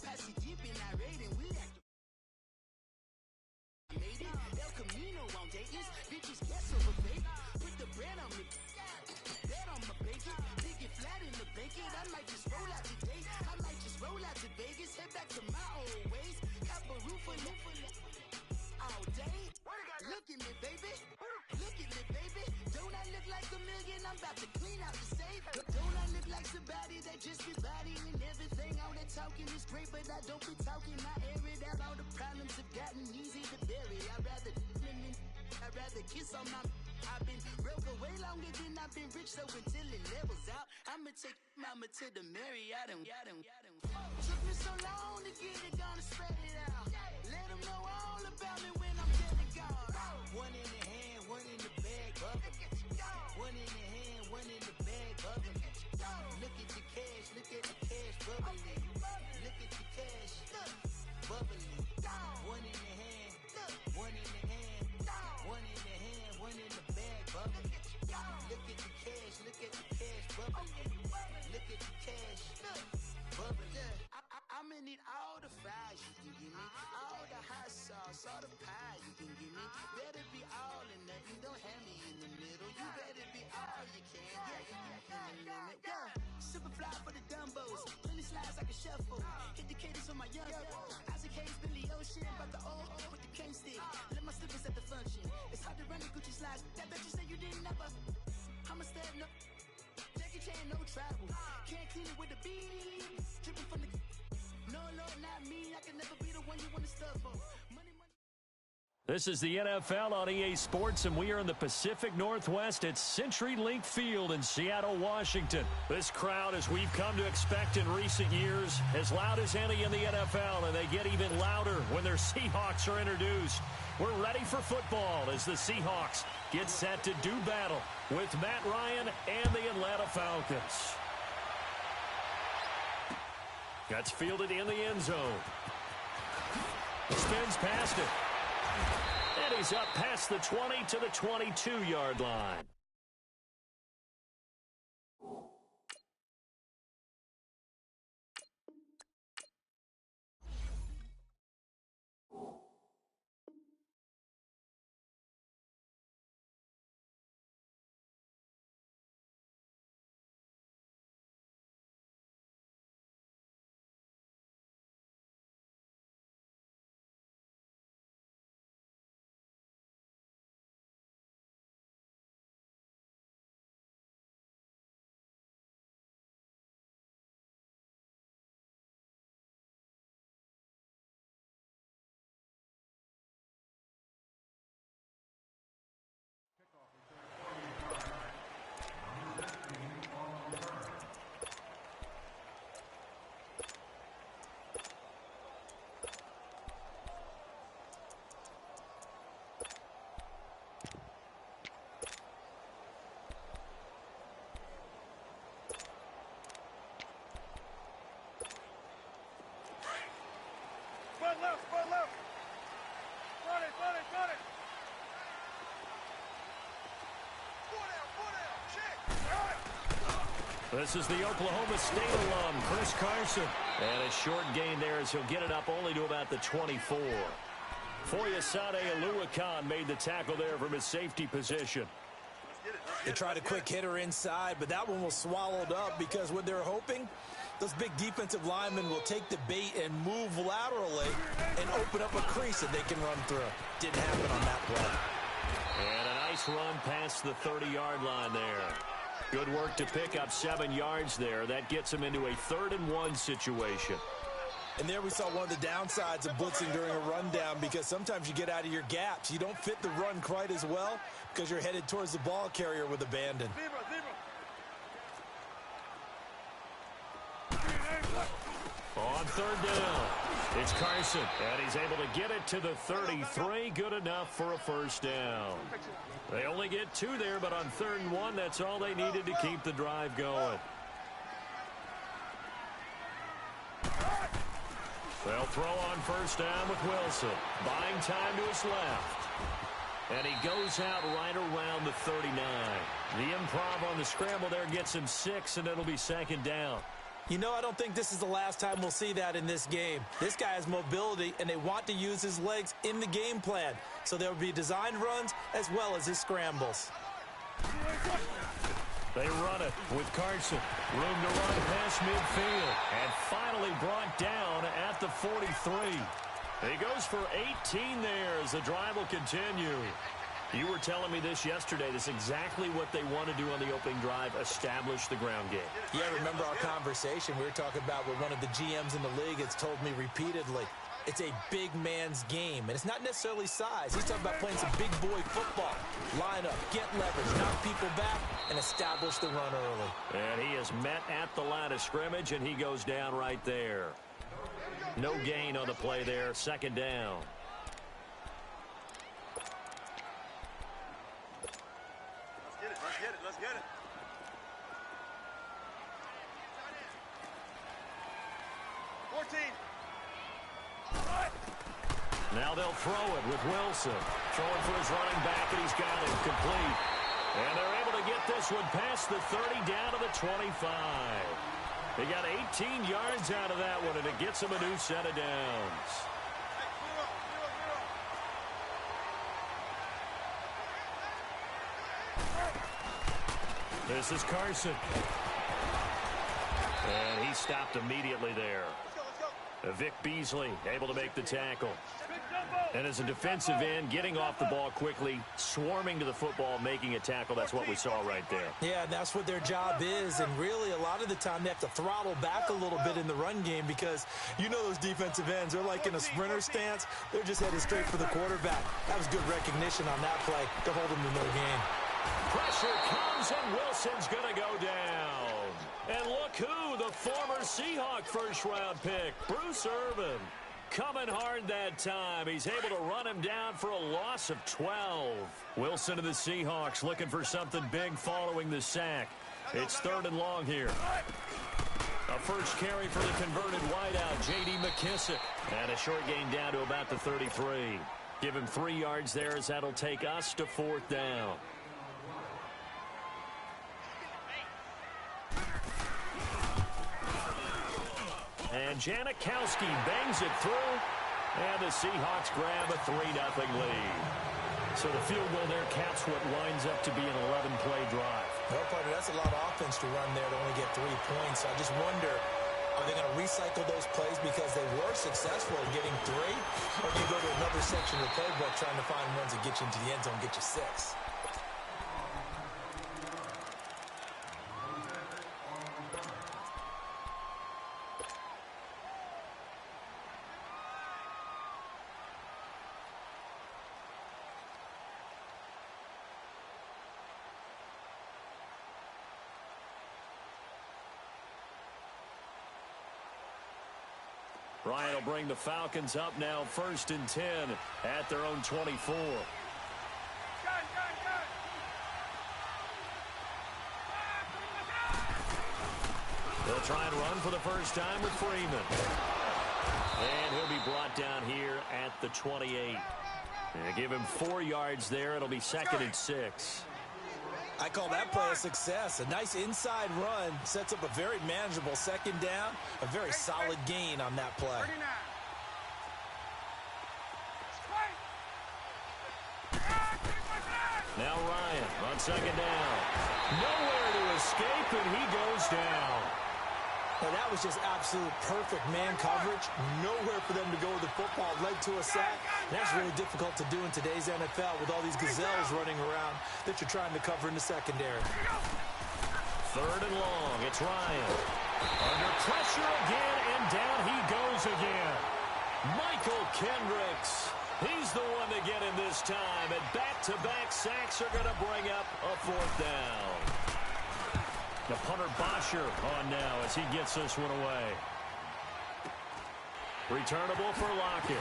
pass it deep and I rate and we act. Made it. El Camino on Dayton's. Bitches guess over bait. Put the bread on me. Bet on my bacon. Dig it flat in the bacon. I might just roll out today. I might just roll out to Vegas. Head back to my old ways. Have a roof for all day. Look at me, baby. Look at me, baby. Don't I look like a million? I'm about to clean out the safe. Don't I look like somebody that just be bodying everything? All that talking is great, but I don't be talking. I air it out. All the problems have gotten easy to bury. I'd rather kiss on my. I've been broke way longer than I've been rich, so until it levels out, I'ma take mama to the Marriott and took me so long to get it, gonna spread it out. Let them know all about me when I'm dead and gone. One in the hand, one in the bag, bubble. One in the hand, one in the bag, bubble. Look at the cash, bubbling. Look at the cash, bubbling. One in the hand, one in the hand, one in the hand, one in the bag, bubbling. Look at the cash, bubbling. Look at the cash, bubbling. I'ma need all the fries you can give me, all the hot sauce, all the pie you can give me. Better be all or nothing, don't have me in the middle. You better be all you can, yeah. Super fly for the Dumbos, plenty slides like a shuffle. Hit the cadence on my young Isaac Hayes, Billy Ocean, but the old with the cane stick. Let my slippers at the function. It's hard to run the Gucci slides. That bet you say you didn't never. I'ma step no. Jackie Chan, no travel. Can't clean it with the beat. Dripping from the. No, Lord, not me. I can never be the one you want to stuff on. Money. This is the NFL on EA Sports, and we are in the Pacific Northwest at CenturyLink Field in Seattle, Washington. This crowd, as we've come to expect in recent years, as loud as any in the NFL, and they get even louder when their Seahawks are introduced. We're ready for football as the Seahawks get set to do battle with Matt Ryan and the Atlanta Falcons. Gets fielded in the end zone. Spins past it. And he's up past the 20 to the 22-yard line. This is the Oklahoma State alum, Chris Carson. And a short gain there as he'll get it up only to about the 24. Foyesade Oluwakan made the tackle there from his safety position. They tried a quick hitter inside, but that one was swallowed up because what they're hoping, those big defensive linemen will take the bait and move laterally and open up a crease that they can run through. Didn't happen on that play. And a nice run past the 30-yard line there. Good work to pick up 7 yards there. That gets him into a 3rd-and-1 situation. And there we saw one of the downsides of blitzing during a rundown because sometimes you get out of your gaps. You don't fit the run quite as well because you're headed towards the ball carrier with abandon. On 3rd down, it's Carson, and he's able to get it to the 33. Good enough for a 1st down. They only get 2 there, but on 3rd and 1, that's all they needed to keep the drive going. They'll throw on 1st down with Wilson. Buying time to his left. And he goes out right around the 39. The improv on the scramble there gets him 6, and it'll be 2nd down. You know, I don't think this is the last time we'll see that in this game. This guy has mobility, and they want to use his legs in the game plan. So there will be designed runs as well as his scrambles. They run it with Carson. Room to run past midfield. And finally brought down at the 43. He goes for 18 there as the drive will continue. You were telling me this yesterday. This is exactly what they want to do on the opening drive, establish the ground game. Yeah, remember our conversation we were talking about what one of the GMs in the league has told me repeatedly. It's a big man's game, and it's not necessarily size. He's talking about playing some big boy football. Line up, get leverage, knock people back, and establish the run early. And he is met at the line of scrimmage, and he goes down right there. No gain on the play there, second down. Let's get it. Now they'll throw it with Wilson. Throwing for his running back, and he's got it complete. And they're able to get this one past the 30 down to the 25. They got 18 yards out of that one, and it gets them a new set of downs. This is Carson. And he stopped immediately there. Vic Beasley able to make the tackle. And as a defensive end, getting off the ball quickly, swarming to the football, making a tackle, that's what we saw right there. Yeah, that's what their job is, and really a lot of the time they have to throttle back a little bit in the run game because you know those defensive ends, they're like in a sprinter stance. They're just headed straight for the quarterback. That was good recognition on that play to hold them to no gain. Pressure comes, and Wilson's going to go down. And look who, the former Seahawk first-round pick, Bruce Irvin. Coming hard that time. He's able to run him down for a loss of 12. Wilson to the Seahawks looking for something big following the sack. It's 3rd and long here. A first carry for the converted wideout, J.D. McKissick. And a short gain down to about the 33. Give him 3 yards there as that'll take us to 4th down. And Janikowski bangs it through. And the Seahawks grab a 3-0 lead. So the field goal there caps what winds up to be an 11-play drive. Well, partner, that's a lot of offense to run there to only get 3 points. I just wonder, are they going to recycle those plays because they were successful in getting 3? Or do you go to another section of the playbook trying to find ones that get you into the end zone and get you 6? Ryan will bring the Falcons up now 1st and 10 at their own 24. They'll try and run for the first time with Freeman. And he'll be brought down here at the 28. And give him 4 yards there. It'll be 2nd and 6. I call that play a success. A nice inside run sets up a very manageable 2nd down. A very solid gain on that play. Now Ryan on 2nd down. Nowhere to escape, and he goes down. Now that was just absolute perfect man coverage. Nowhere for them to go with the football. Led to a sack. And that's really difficult to do in today's NFL with all these gazelles running around that you're trying to cover in the secondary. 3rd and long. It's Ryan. Under pressure again, and down he goes again. Michael Kendricks. He's the one to get him this time. And back-to-back sacks are going to bring up a 4th down. The punter Bosher on now as he gets this one away. Returnable for Lockett.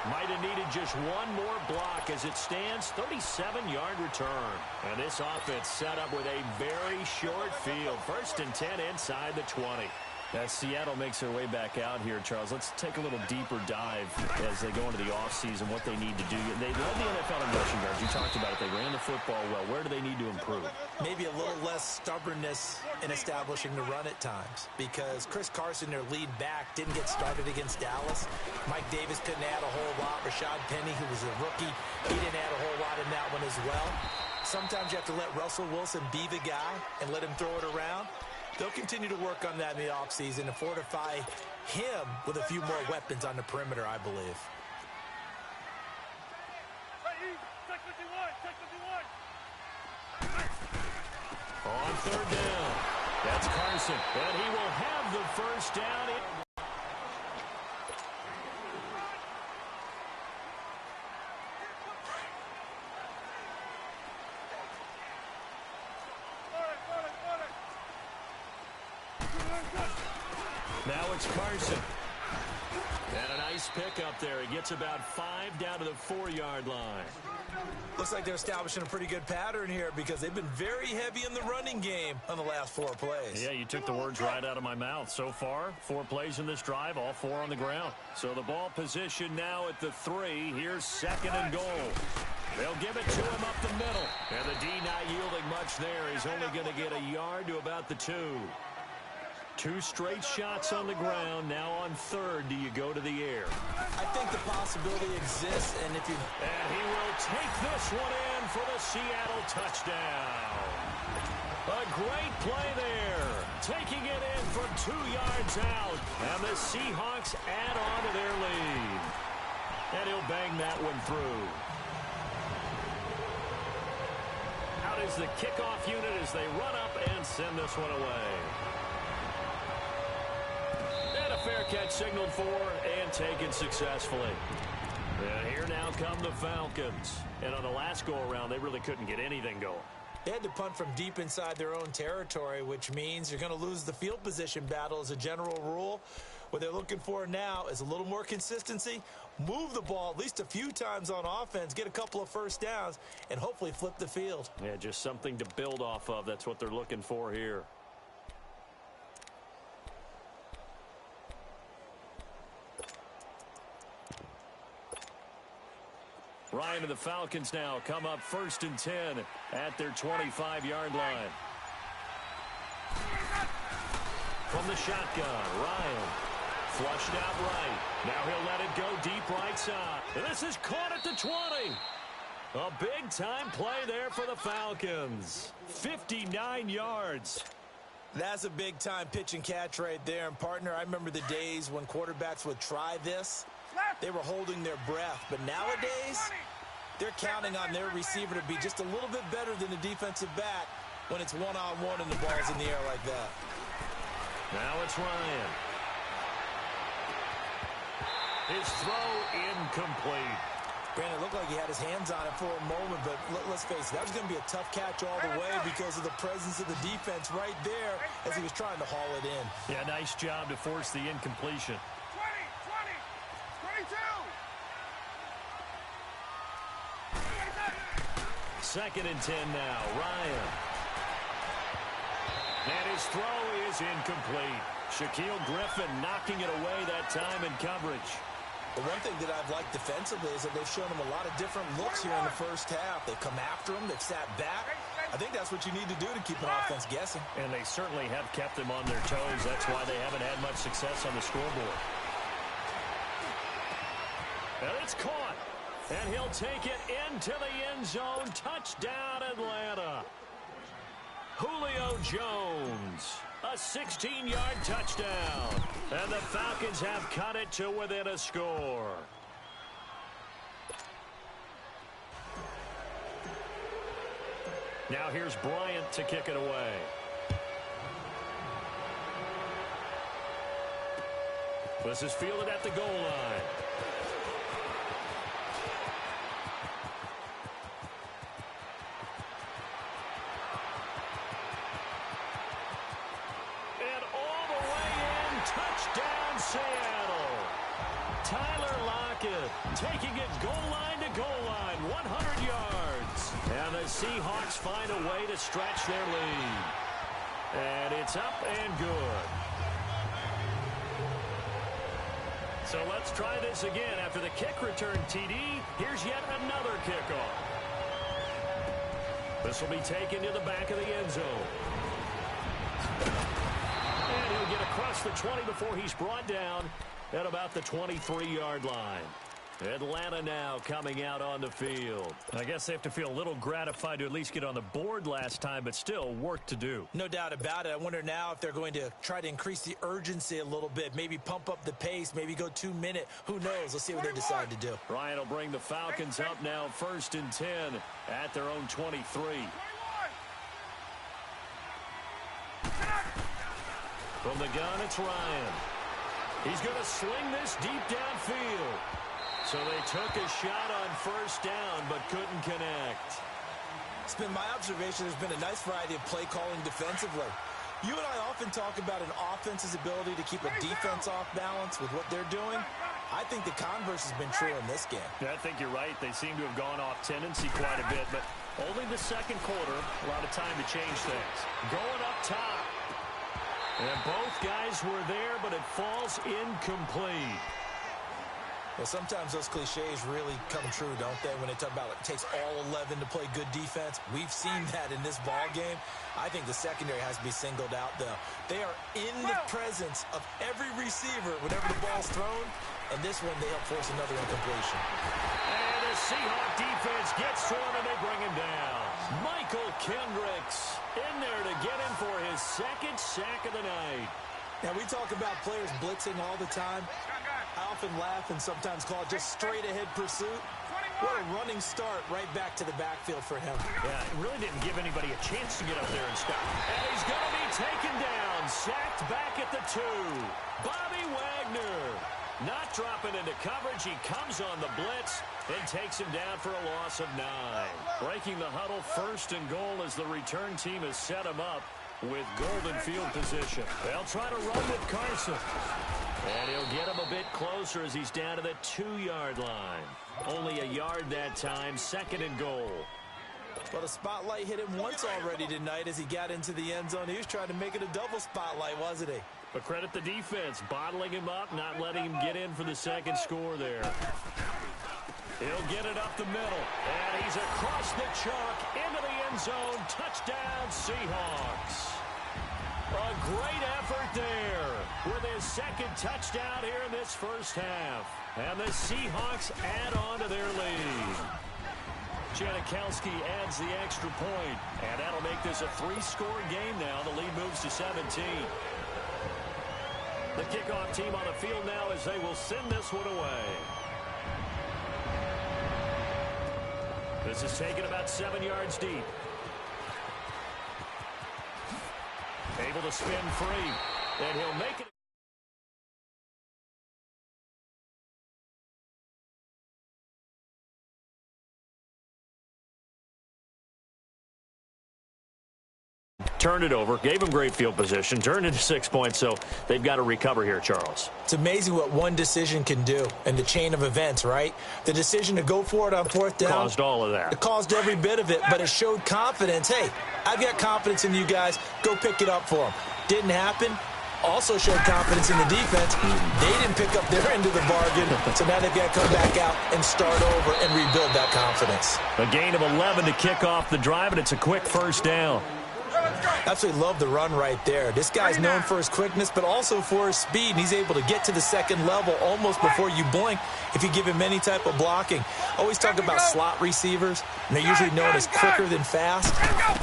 Might have needed just one more block as it stands. 37-yard return. And this offense set up with a very short field. 1st and 10 inside the 20. As Seattle makes their way back out here, Charles, let's take a little deeper dive as they go into the offseason, what they need to do. They led the NFL in rushing yards. You talked about it. They ran the football well. Where do they need to improve? Maybe a little less stubbornness in establishing the run at times, because Chris Carson, their lead back, didn't get started against Dallas. Mike Davis couldn't add a whole lot. Rashad Penny, who was a rookie, he didn't add a whole lot in that one as well. Sometimes you have to let Russell Wilson be the guy and let him throw it around. They'll continue to work on that in the offseason to fortify him with a few more weapons on the perimeter, I believe. On third down, that's Carson, and he will have the first down. Now it's Carson. And a nice pick up there. He gets about 5 down to the 4-yard line. Looks like they're establishing a pretty good pattern here because they've been very heavy in the running game on the last 4 plays. Yeah, you took the words right out of my mouth. So far, 4 plays in this drive, all 4 on the ground. So the ball position now at the 3. Here's 2nd and goal. They'll give it to him up the middle. And the D not yielding much there. He's only going to get a yard to about the 2. 2 straight shots on the ground. Now on 3rd, do you go to the air? I think the possibility exists, and if you... And he will take this one in for the Seattle touchdown. A great play there. Taking it in from 2 yards out. And the Seahawks add on to their lead. And he'll bang that one through. Out is the kickoff unit as they run up and send this one away. Fair catch signaled for and taken successfully. And here now come the Falcons. And on the last go-around, they really couldn't get anything going. They had to punt from deep inside their own territory, which means you're going to lose the field position battle as a general rule. What they're looking for now is a little more consistency, move the ball at least a few times on offense, get a couple of first downs, and hopefully flip the field. Yeah, just something to build off of. That's what they're looking for here. Ryan and the Falcons now come up 1st and 10 at their 25-yard line. From the shotgun, Ryan flushed out right. Now he'll let it go deep right side. And this is caught at the 20. A big-time play there for the Falcons. 59 yards. That's a big-time pitch and catch right there. And, partner, I remember the days when quarterbacks would try this. They were holding their breath. But nowadays, they're counting on their receiver to be just a little bit better than the defensive back when it's one-on-one and the ball's in the air like that. Now it's Ryan. His throw incomplete. Brandon, it looked like he had his hands on it for a moment, but let's face it, that was going to be a tough catch all the way because of the presence of the defense right there as he was trying to haul it in. Yeah, nice job to force the incompletion. 2nd and 10 now. Ryan. And his throw is incomplete. Shaquille Griffin knocking it away that time in coverage. The one thing that I've liked defensively is that they've shown him a lot of different looks here in the first half. They've come after him. They've sat back. I think that's what you need to do to keep an offense guessing. And they certainly have kept them on their toes. That's why they haven't had much success on the scoreboard. And it's caught. And he'll take it into the end zone. Touchdown, Atlanta. Julio Jones. A 16-yard touchdown. And the Falcons have cut it to within a score. Now here's Bryant to kick it away. This is fielded at the goal line. And all the way in, touchdown Seattle. Tyler Lockett taking it goal line to goal line, 100 yards. And the Seahawks find a way to stretch their lead. And it's up and good. So let's try this again. After the kick return TD, here's yet another kickoff. This will be taken to the back of the end zone. And he'll get across the 20 before he's brought down at about the 23-yard line. Atlanta now coming out on the field. I guess they have to feel a little gratified to at least get on the board last time, but still work to do. No doubt about it. I wonder now if they're going to try to increase the urgency a little bit, maybe pump up the pace, maybe go 2-minute. Who knows? Let's see what they decide to do. Ryan will bring the Falcons up now 1st and 10 at their own 23. From the gun, it's Ryan. He's going to sling this deep downfield. So they took a shot on 1st down, but couldn't connect. It's been my observation there's been a nice variety of play calling defensively. You and I often talk about an offense's ability to keep a defense off balance with what they're doing. I think the converse has been true in this game. Yeah, I think you're right. They seem to have gone off tendency quite a bit, but only the second quarter, a lot of time to change things. Going up top. And both guys were there, but it falls incomplete. Well, sometimes those cliches really come true, don't they, when they talk about it takes all 11 to play good defense. We've seen that in this ball game. I think the secondary has to be singled out, though. They are in the presence of every receiver whenever the ball's thrown, and this one they help force another incompletion. And the Seahawk defense gets to him, and they bring him down. Michael Kendricks in there to get him for his second sack of the night. Now, we talk about players blitzing all the time. I often laugh and sometimes call it just straight-ahead pursuit. What a running start right back to the backfield for him. Yeah, it really didn't give anybody a chance to get up there and stop. And he's going to be taken down, sacked back at the 2. Bobby Wagner not dropping into coverage. He comes on the blitz and takes him down for a loss of 9. Breaking the huddle, 1st and goal as the return team has set him up with golden field position. They'll try to run with Carson. And he'll get him a bit closer as he's down to the 2-yard line. Only a yard that time, 2nd and goal. Well, the spotlight hit him once already tonight as he got into the end zone. He was trying to make it a double spotlight, wasn't he? But credit the defense, bottling him up, not letting him get in for the second score there. He'll get it up the middle, and he's across the chalk into the end zone. Touchdown, Seahawks. A great effort there with his second touchdown here in this first half. And the Seahawks add on to their lead. Janikowski adds the extra point, and that'll make this a 3-score game now. The lead moves to 17. The kickoff team on the field now as they will send this one away. This is taken about 7 yards deep. Able to spin free, and he'll make it. Turned it over, gave him great field position, turned into 6 points, so they've got to recover here, Charles. It's amazing what one decision can do in the chain of events, right? The decision to go for it on 4th down. Caused all of that. It caused every bit of it, but it showed confidence. Hey, I've got confidence in you guys. Go pick it up for them. Didn't happen. Also showed confidence in the defense. They didn't pick up their end of the bargain, so now they've got to come back out and start over and rebuild that confidence. A gain of 11 to kick off the drive, and it's a quick 1st down. Absolutely love the run right there. This guy's known for his quickness, but also for his speed. And he's able to get to the second level almost before you blink if you give him any type of blocking. Always talk about slot receivers, and they're usually known as quicker than fast.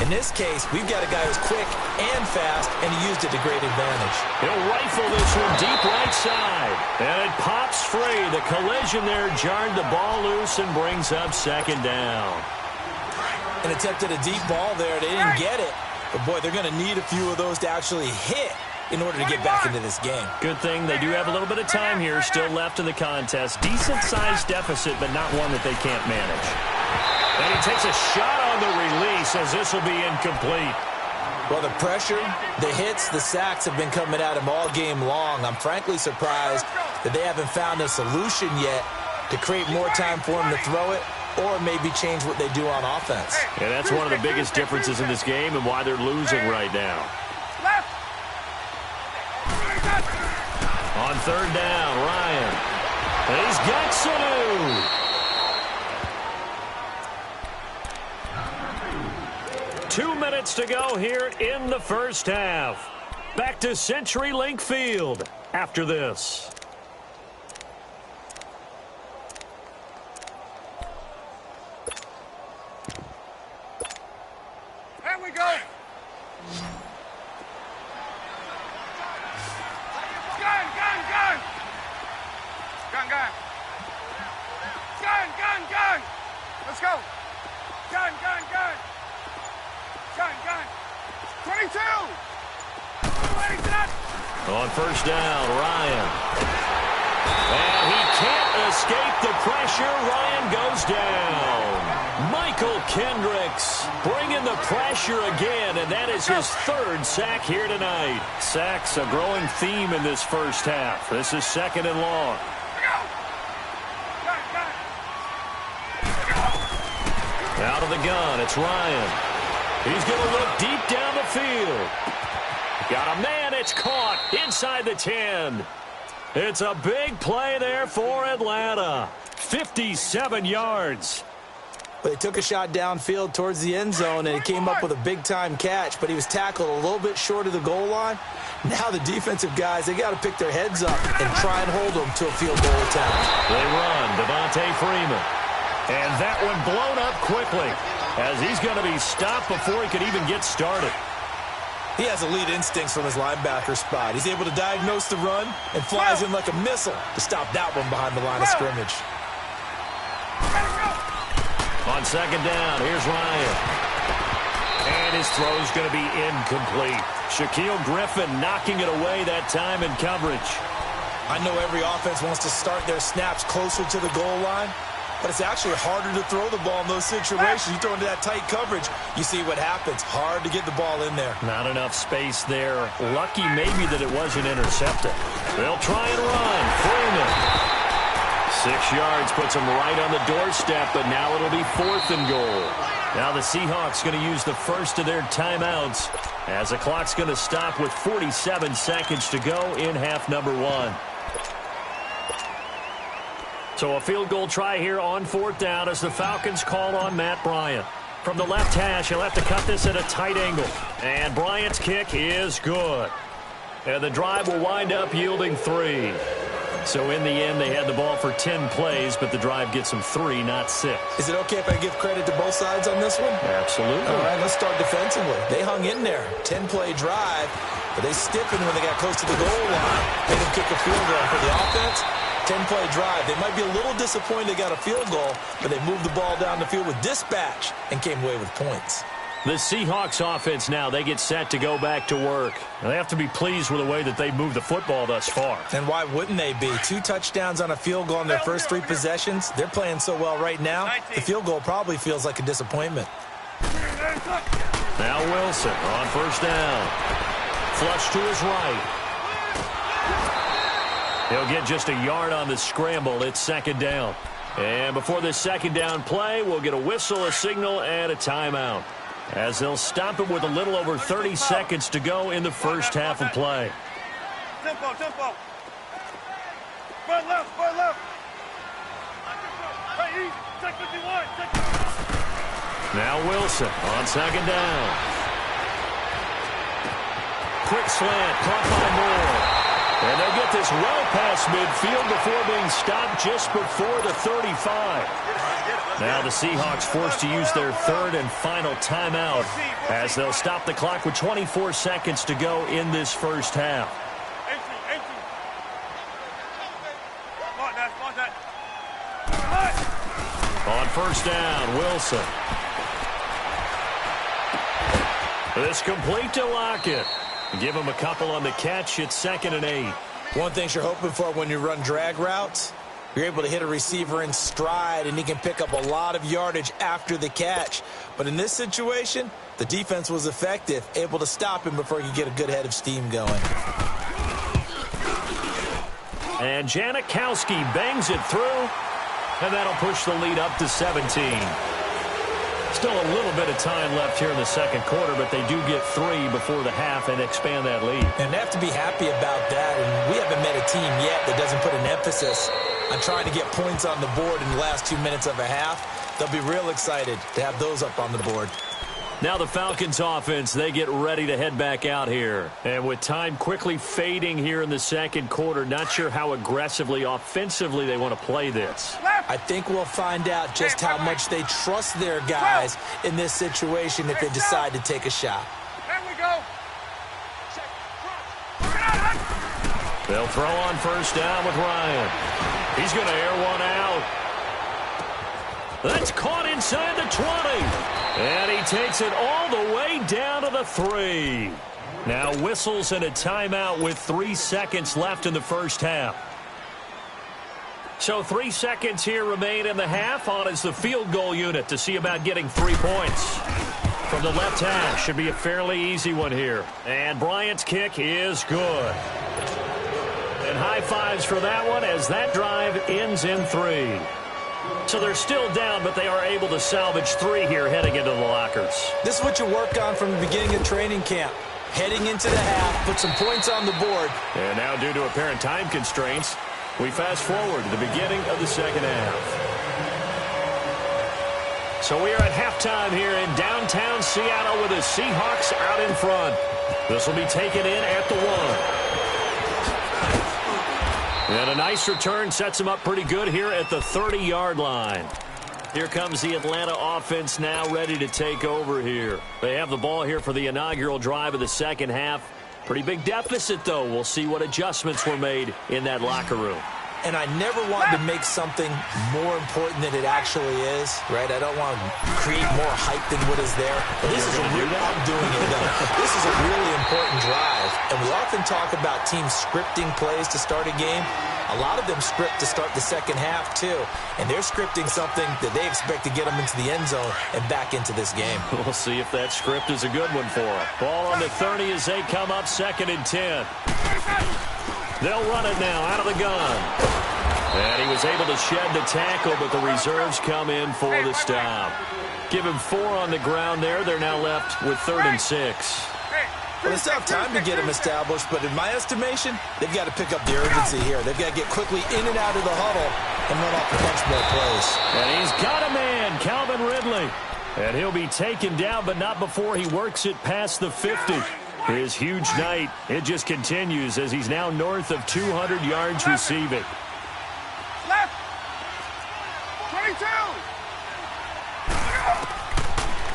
In this case, we've got a guy who's quick and fast, and he used it to great advantage. He'll rifle this one deep right side, and it pops free. The collision there jarred the ball loose and brings up 2nd down. An attempt at a deep ball there. They didn't get it. But, boy, they're going to need a few of those to actually hit in order to get back into this game. Good thing they do have a little bit of time here still left in the contest. Decent-sized deficit, but not one that they can't manage. And he takes a shot on the release as this will be incomplete. Well, the pressure, the hits, the sacks have been coming at him all game long. I'm frankly surprised that they haven't found a solution yet to create more time for him to throw it, or maybe change what they do on offense. Yeah, that's one of the biggest differences in this game and why they're losing right now. On 3rd down, Ryan. He's got Sanu. 2 minutes to go here in the first half. Back to CenturyLink Field after this. Here we go. Gun. Let's go. Gun. 22. On first down, Ryan. And he can't escape the pressure. Ryan goes down. Michael Kendricks bringing the pressure again, and that is his third sack here tonight. Sacks, a growing theme in this first half. This is second and long. Out of the gun, it's Ryan. He's going to look deep down the field. Got a man, it's caught inside the 10. It's a big play there for Atlanta. 57 yards. But he took a shot downfield towards the end zone, and he came up with a big-time catch, but he was tackled a little bit short of the goal line. Now the defensive guys, they got to pick their heads up and try and hold them to a field goal attempt. They run, Devontae Freeman. And that one blown up quickly, as he's going to be stopped before he could even get started. He has elite instincts from his linebacker spot. He's able to diagnose the run and flies in like a missile to stop that one behind the line of scrimmage. On second down, here's Ryan. And his throw's going to be incomplete. Shaquille Griffin knocking it away that time in coverage. I know every offense wants to start their snaps closer to the goal line, but it's actually harder to throw the ball in those situations. You throw into that tight coverage, you see what happens. Hard to get the ball in there. Not enough space there. Lucky maybe that it wasn't intercepted. They'll try and run. Freeman. 6 yards puts them right on the doorstep, but now it'll be 4th and goal. Now the Seahawks going to use the first of their timeouts as the clock's going to stop with 47 seconds to go in half number 1. So a field goal try here on 4th down as the Falcons call on Matt Bryant. From the left hash, he'll have to cut this at a tight angle. And Bryant's kick is good. And the drive will wind up yielding 3. So in the end, they had the ball for 10 plays, but the drive gets them 3, not 6. Is it okay if I give credit to both sides on this one? Absolutely. All right, let's start defensively. They hung in there. 10-play drive, but they stiffened when they got close to the goal line. Made them kick a field goal for the offense. 10-play drive. They might be a little disappointed they got a field goal, but they moved the ball down the field with dispatch and came away with points. The Seahawks offense now, they get set to go back to work. And they have to be pleased with the way that they moved the football thus far. And why wouldn't they be? 2 touchdowns on a field goal in their first 3 possessions. They're playing so well right now, the field goal probably feels like a disappointment. Now Wilson on first down. Flush to his right. He'll get just a yard on the scramble. It's second down. And before this second down play, we'll get a whistle, a signal, and a timeout, as they'll stop it with a little over 30 seconds to go in the first half of play. Tempo. Front left. Hey, check 51. Now Wilson on second down. Quick slant, caught by Moore. And they'll get this well past midfield before being stopped just before the 35. Now the Seahawks forced to use their 3rd and final timeout as they'll stop the clock with 24 seconds to go in this first half. On first down, Wilson. This complete to Lockett. Give him a couple on the catch. It's 2nd and 8. One thing you're hoping for when you run drag routes, you're able to hit a receiver in stride, and he can pick up a lot of yardage after the catch. But in this situation, the defense was effective, able to stop him before he could get a good head of steam going. And Janikowski bangs it through, and that'll push the lead up to 17. Still a little bit of time left here in the second quarter, but they do get 3 before the half and expand that lead. And they have to be happy about that. And we haven't met a team yet that doesn't put an emphasis on trying to get points on the board in the last 2 minutes of a half. They'll be real excited to have those up on the board. Now the Falcons offense, they get ready to head back out here. And with time quickly fading here in the second quarter, not sure how aggressively, offensively they want to play this. I think we'll find out just how much they trust their guys in this situation if they decide to take a shot. There we go. They'll throw on first down with Ryan. He's going to air one out. That's caught inside the 20. And he takes it all the way down to the 3. Now whistles and a timeout with 3 seconds left in the first half. So 3 seconds here remain in the half. On is the field goal unit to see about getting 3 points. From the left hash, should be a fairly easy one here. And Bryant's kick is good. And high fives for that one as that drive ends in 3. So they're still down, but they are able to salvage 3 here heading into the lockers. This is what you work on from the beginning of training camp. Heading into the half, put some points on the board. And now due to apparent time constraints, we fast forward to the beginning of the second half. So we are at halftime here in downtown Seattle with the Seahawks out in front. This will be taken in at the 1. And a nice return sets him up pretty good here at the 30-yard line. Here comes the Atlanta offense now ready to take over here. They have the ball here for the inaugural drive of the second half. Pretty big deficit, though. We'll see what adjustments were made in that locker room. And I never wanted to make something more important than it actually is, right? I don't want to create more hype than what is there. But this is I'm doing it, though. This is a really important drive. And we often talk about teams scripting plays to start a game. A lot of them script to start the second half, too. And they're scripting something that they expect to get them into the end zone and back into this game. We'll see if that script is a good one for them. Ball on the 30 as they come up 2nd and 10. They'll run it now out of the gun. And he was able to shed the tackle, but the reserves come in for the stop. Give him 4 on the ground there. They're now left with 3rd and 6. Well, they still have time to get him established, but in my estimation, they've got to pick up the urgency here. They've got to get quickly in and out of the huddle and run off a bunch more plays. And he's got a man, Calvin Ridley. And he'll be taken down, but not before he works it past the 50. His huge night, it just continues as he's now north of 200 yards receiving. Left. 22.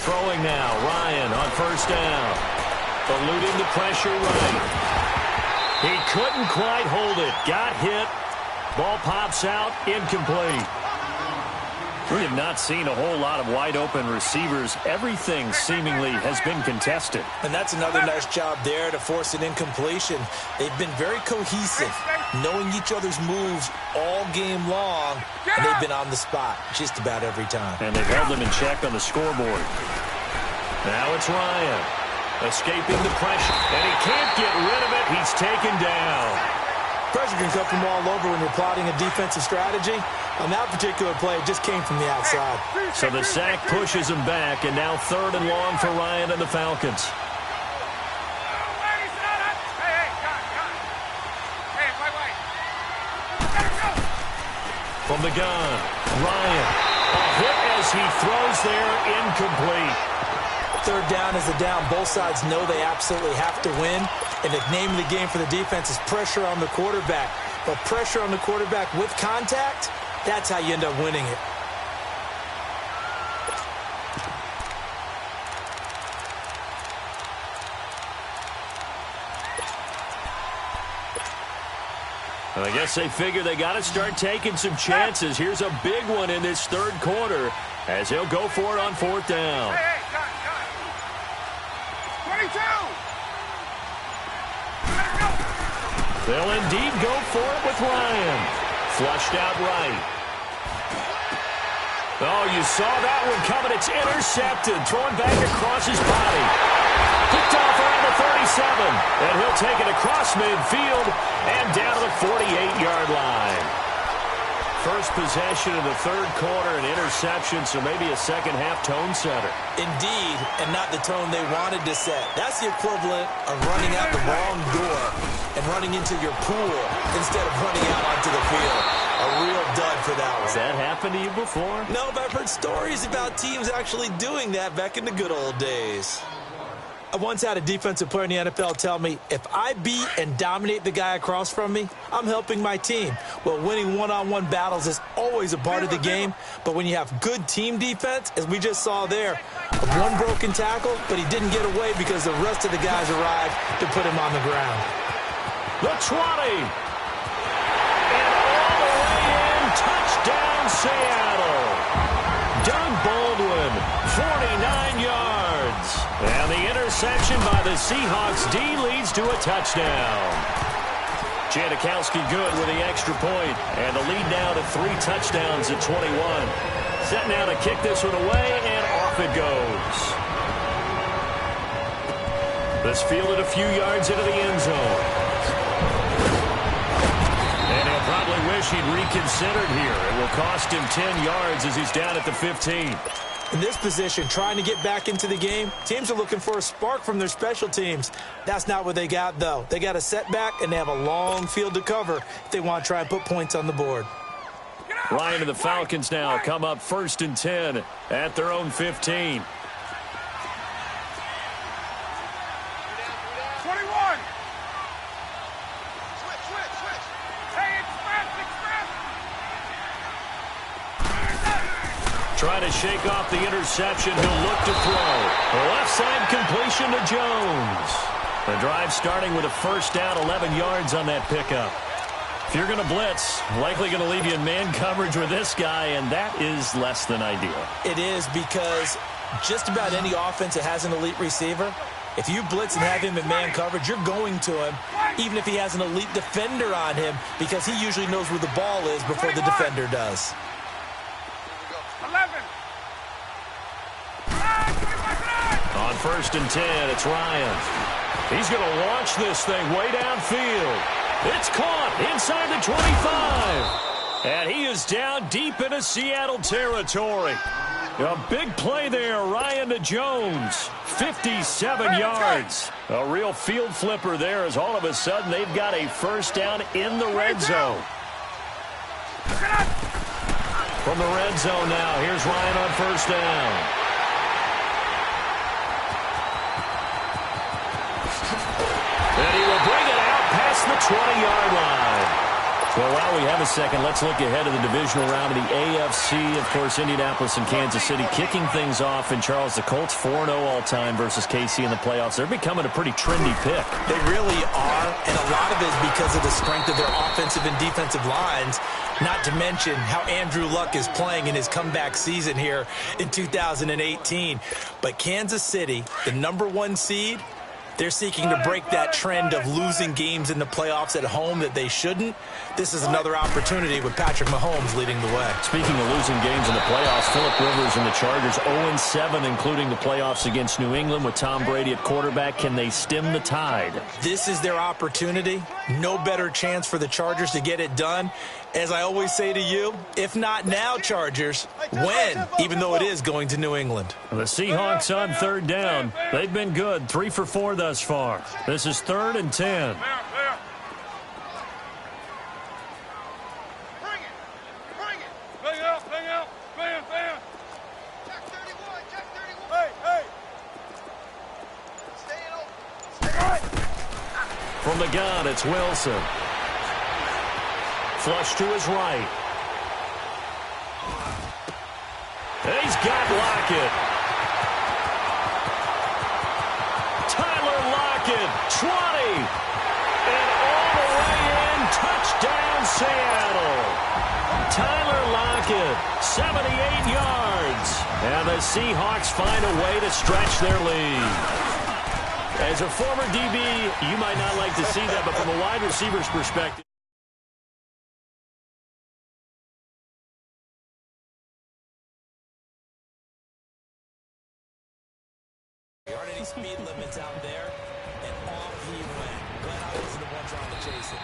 Throwing now, Ryan on first down. Eluding the pressure right. He couldn't quite hold it. Got hit. Ball pops out, incomplete. We have not seen a whole lot of wide-open receivers. Everything seemingly has been contested. And that's another nice job there to force an incompletion. They've been very cohesive, knowing each other's moves all game long, and they've been on the spot just about every time. And they've held them in check on the scoreboard. Now it's Ryan, escaping the pressure, and he can't get rid of it. He's taken down. Pressure can come from all over when you're plotting a defensive strategy. On that particular play, it just came from the outside. So the sack pushes him back, and now 3rd and long for Ryan and the Falcons. From the gun, Ryan. A hit as he throws there, incomplete. 3rd down is a down. Both sides know they absolutely have to win. And the name of the game for the defense is pressure on the quarterback. But pressure on the quarterback with contact, that's how you end up winning it. Well, I guess they figure they got to start taking some chances. Here's a big one in this 3rd quarter as he'll go for it on 4th down. 22. They'll indeed go for it with Ryan. Flushed out right. Oh, you saw that one coming. It's intercepted. Thrown back across his body. Picked off around the 37. And he'll take it across midfield and down to the 48-yard line. First possession of the third quarter, an interception, so maybe a second-half tone setter. Indeed, and not the tone they wanted to set. That's the equivalent of running out the wrong door and running into your pool instead of running out onto the field. A real dud for that one. Has that happened to you before? No, but I've heard stories about teams actually doing that back in the good old days. I once had a defensive player in the NFL tell me, if I beat and dominate the guy across from me, I'm helping my team. Well, winning one-on-one battles is always a part of the game, but when you have good team defense, as we just saw there, one broken tackle, but he didn't get away because the rest of the guys arrived to put him on the ground. The 20. And all the way in, touchdown Seattle. Doug Baldwin, 49 yards. And the interception by the Seahawks D leads to a touchdown. Janikowski good with the extra point. And the lead now to 3 touchdowns at 21. Set now to kick this one away, and off it goes. This fielded a few yards into the end zone. And he'll probably wish he'd reconsidered here. It will cost him 10 yards as he's down at the 15. In this position, trying to get back into the game, teams are looking for a spark from their special teams. That's not what they got, though. They got a setback, and they have a long field to cover if they want to try and put points on the board. Ryan and the Falcons now come up 1st and 10 at their own 15. 21. Switch. Hey, express. Trying to shake off the interception. He'll look to throw. Left side completion to Jones. The drive starting with a first down, 11 yards on that pickup. If you're going to blitz, likely going to leave you in man coverage with this guy, and that is less than ideal. It is, because just about any offense that has an elite receiver, if you blitz and have him in man coverage, you're going to him, even if he has an elite defender on him, because he usually knows where the ball is before the defender does. 11. On 1st and 10, it's Ryan. He's going to launch this thing way downfield. It's caught inside the 25. And he is down deep into Seattle territory. A big play there, Ryan to Jones. 57 yards. A real field flipper there, as all of a sudden they've got a first down in the red zone. From the red zone now, here's Ryan on first down. And he will bring it out past the 20-yard line. Well, while we have a second, let's look ahead of the divisional round of the AFC. Of course, Indianapolis and Kansas City kicking things off. And, Charles, the Colts 4-0 all-time versus KC in the playoffs. They're becoming a pretty trendy pick. They really are, and a lot of it is because of the strength of their offensive and defensive lines, not to mention how Andrew Luck is playing in his comeback season here in 2018. But Kansas City, the #1 seed, they're seeking to break that trend of losing games in the playoffs at home that they shouldn't. This is another opportunity with Patrick Mahomes leading the way. Speaking of losing games in the playoffs, Phillip Rivers and the Chargers 0-7, including the playoffs against New England with Tom Brady at quarterback. Can they stem the tide? This is their opportunity. No better chance for the Chargers to get it done. As I always say to you, if not now, Chargers, when? Even though it is going to New England. The Seahawks on third down. They've been good, 3 for 4 thus far. This is 3rd and 10. Bang. Check 31. Hey. From the gun, it's Wilson. Flush to his right. And he's got Lockett. Tyler Lockett, 20. And all the way in, touchdown Seattle. Tyler Lockett, 78 yards. And the Seahawks find a way to stretch their lead. As a former DB, you might not like to see that, but from a wide receiver's perspective, There aren't any speed limits out there, and off he went. Glenn, Those are the ones on the chasing.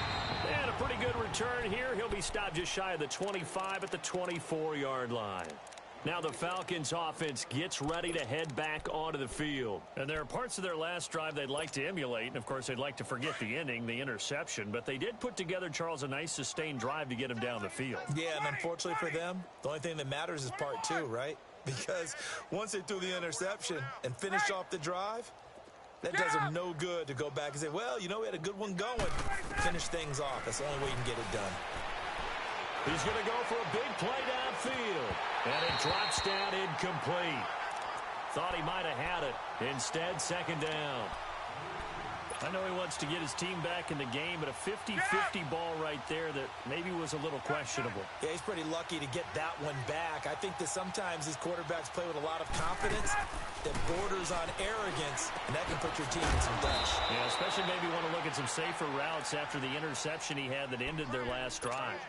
And a pretty good return here. He'll be stopped just shy of the 25 at the 24-yard line. Now the Falcons offense gets ready to head back onto the field. And there are parts of their last drive they'd like to emulate. And, of course, they'd like to forget the ending, the interception. But they did put together, Charles, a nice sustained drive to get him down the field. Yeah, and unfortunately for them, the only thing that matters is part two, right? Because once they threw the interception and finished off the drive, that does them no good to go back and say, well, you know, we had a good one going. Finish things off. That's the only way you can get it done. He's going to go for a big play downfield. And it drops down incomplete. Thought he might have had it. Instead, second down. I know he wants to get his team back in the game, but a 50-50 ball right there that maybe was a little questionable. Yeah, he's pretty lucky to get that one back. I think that sometimes these quarterbacks play with a lot of confidence that borders on arrogance, and that can put your team in some dust. Yeah, especially maybe want to look at some safer routes after the interception he had that ended their last drive.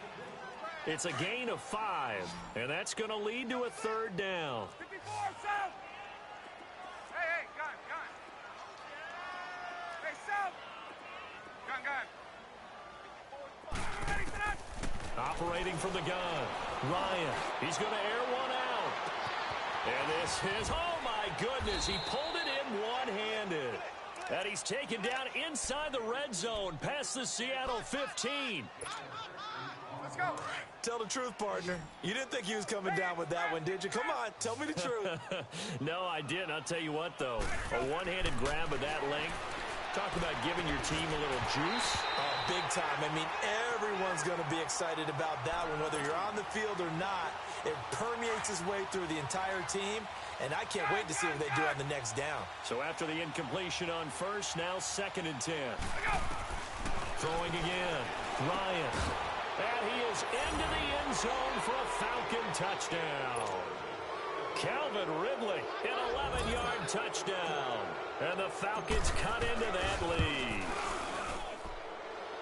It's a gain of 5, and that's going to lead to a third down. 54, South! Hey, gun. Hey, South! Gun. Ready, set up! Operating from the gun, Ryan. He's going to air one out. And this is, oh my goodness, he pulled it in one-handed. And he's taken down inside the red zone past the Seattle 15. Let's go! Tell the truth, partner. You didn't think he was coming down with that one, did you? Come on, tell me the truth. No, I didn't. I'll tell you what, though. A one-handed grab of that length. Talk about giving your team a little juice. Oh, big time. I mean, everyone's going to be excited about that one, whether you're on the field or not. It permeates its way through the entire team, and I can't wait to see what they do on the next down. So after the incompletion on first, now 2nd and 10. Throwing again. Ryan. And he is into the end zone for a Falcon touchdown. Calvin Ridley, an 11-yard touchdown. And the Falcons cut into that lead.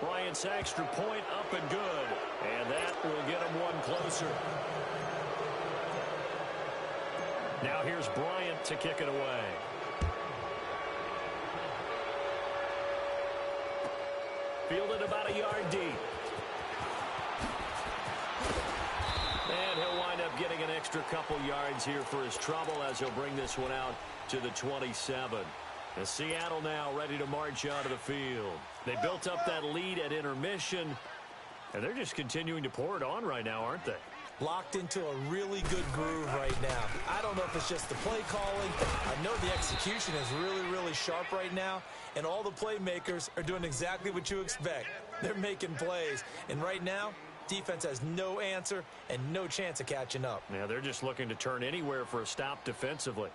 Bryant's extra point up and good. And that will get him one closer. Now here's Bryant to kick it away. Fielded about a yard deep. And he'll wind up getting an extra couple yards here for his trouble as he'll bring this one out to the 27. And Seattle now ready to march onto the field. They built up that lead at intermission, and they're just continuing to pour it on right now, aren't they? Locked into a really good groove right now. I don't know if it's just the play calling. I know the execution is really, really sharp right now, and all the playmakers are doing exactly what you expect. They're making plays, and right now, defense has no answer and no chance of catching up. Yeah, they're just looking to turn anywhere for a stop defensively.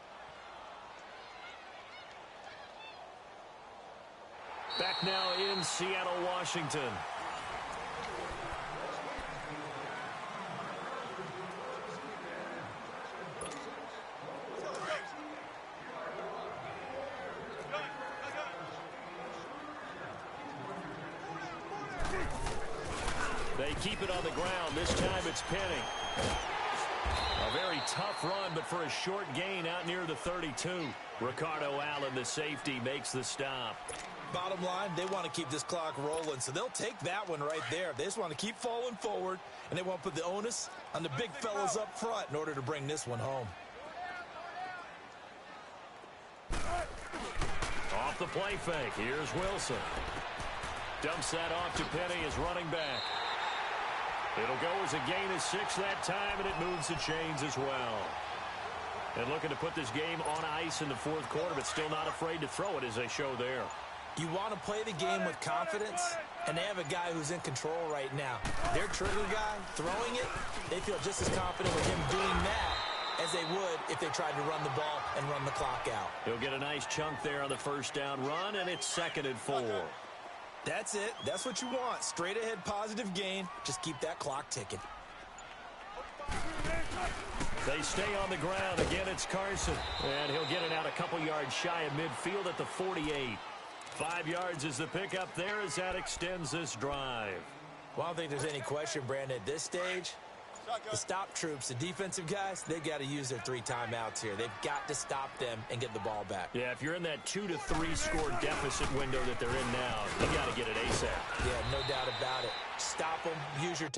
Back now in Seattle, Washington. They keep it on the ground. This time it's Penny. A very tough run, but for a short gain out near the 32. Ricardo Allen, the safety, makes the stop. Bottom line, they want to keep this clock rolling, so they'll take that one right there. They just want to keep falling forward, and they want to put the onus on the big fellas up front in order to bring this one home. Off the play fake. Here's Wilson. Dumps that off to Penny as running back. It'll go as a gain of 6 that time, and it moves the chains as well. And looking to put this game on ice in the 4th quarter, but still not afraid to throw it as they show there. You want to play the game with confidence, and they have a guy who's in control right now. Their trigger guy, throwing it, they feel just as confident with him doing that as they would if they tried to run the ball and run the clock out. He'll get a nice chunk there on the first down run, and it's 2nd and 4. That's it. That's what you want. Straight ahead positive gain. Just keep that clock ticking. They stay on the ground. Again, it's Carson. And he'll get it out a couple yards shy of midfield at the 48. 5 yards is the pickup there as that extends this drive. Well, I don't think there's any question, Brandon, at this stage. The stop troops, the defensive guys, they got to use their 3 timeouts here. They've got to stop them and get the ball back. Yeah, if you're in that 2 to 3 score deficit window that they're in now, you got to get it ASAP. Yeah, no doubt about it. Stop them, use your